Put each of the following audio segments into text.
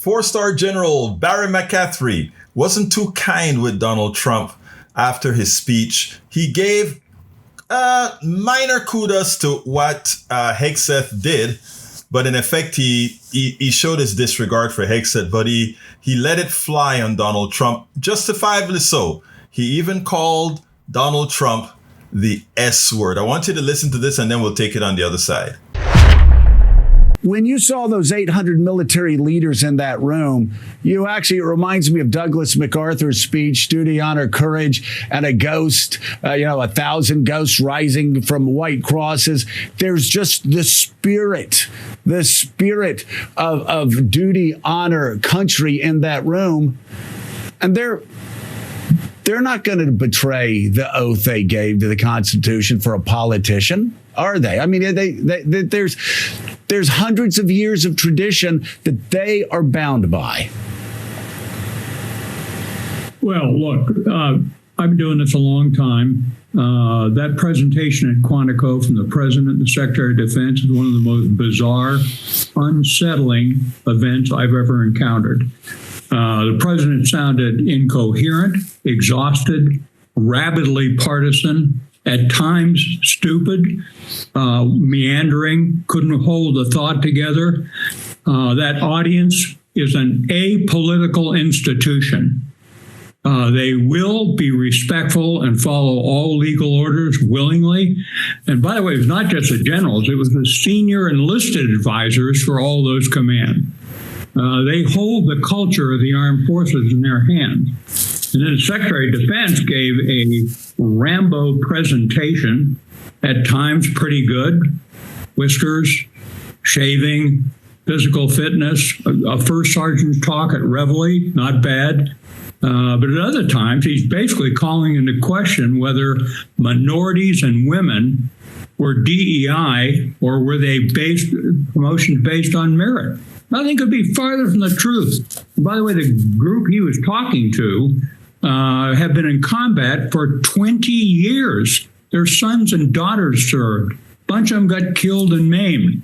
Four-star General Barry McCaffrey wasn't too kind with Donald Trump after his speech. He gave minor kudos to what Hegseth did, but in effect, he showed his disregard for Hegseth, but he let it fly on Donald Trump, justifiably so. He even called Donald Trump the S word. I want you to listen to this, and then we'll take it on the other side. When you saw those 800 military leaders in that room, it reminds me of Douglas MacArthur's speech, duty, honor, courage, and a ghost, 1,000 ghosts rising from white crosses. There's just the spirit of duty, honor, country in that room. And they're not going to betray the oath they gave to the Constitution for a politician, are they? I mean, there's hundreds of years of tradition that they are bound by. Well, look, I've been doing this a long time. That presentation at Quantico from the President and the Secretary of Defense is one of the most bizarre, unsettling events I've ever encountered. The president sounded incoherent, exhausted, rabidly partisan, at times stupid, meandering, couldn't hold the thought together. That audience is an apolitical institution. They will be respectful and follow all legal orders willingly. And by the way, it was not just the generals, it was the senior enlisted advisors for all those commands. They hold the culture of the armed forces in their hands. And then the Secretary of Defense gave a Rambo presentation, at times pretty good, whiskers, shaving, physical fitness, a first sergeant's talk at Reveille, not bad. But at other times, he's basically calling into question whether minorities and women were DEI or were they promotions based on merit. Nothing could be farther from the truth. And by the way, the group he was talking to have been in combat for 20 years. Their sons and daughters served. A bunch of them got killed and maimed.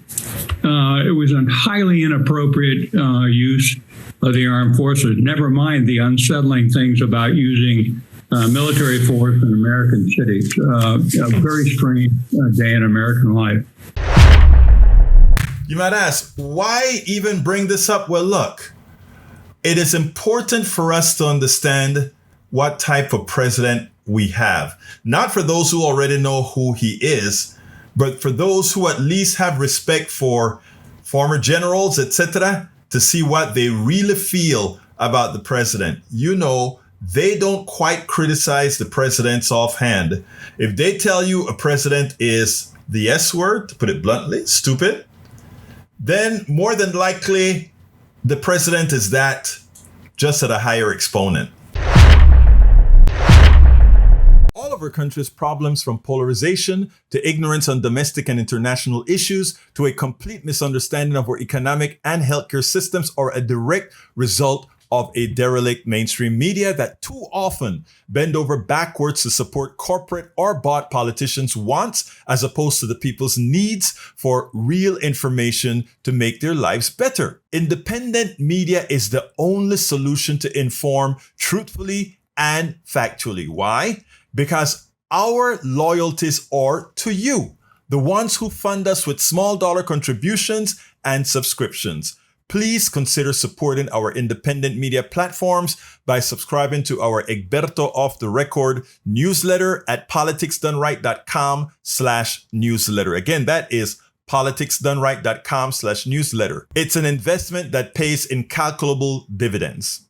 It was a highly inappropriate use of the armed forces. Never mind the unsettling things about using military force in American cities. A very strange day in American life. You might ask, why even bring this up? Well, look, it is important for us to understand what type of president we have. Not for those who already know who he is, but for those who at least have respect for former generals, etc., to see what they really feel about the president. You know, they don't quite criticize the presidents offhand. If they tell you a president is the S word, to put it bluntly, stupid, then more than likely the president is that, just at a higher exponent. All of our country's problems, from polarization to ignorance on domestic and international issues to a complete misunderstanding of our economic and healthcare systems, are a direct result of a derelict mainstream media that too often bend over backwards to support corporate or bought politicians' wants as opposed to the people's needs for real information to make their lives better. Independent media is the only solution to inform truthfully and factually. Why? Because our loyalties are to you, the ones who fund us with small dollar contributions and subscriptions. Please consider supporting our independent media platforms by subscribing to our Egberto Off the Record newsletter at politicsdoneright.com/newsletter. Again, that is politicsdoneright.com/newsletter. It's an investment that pays incalculable dividends.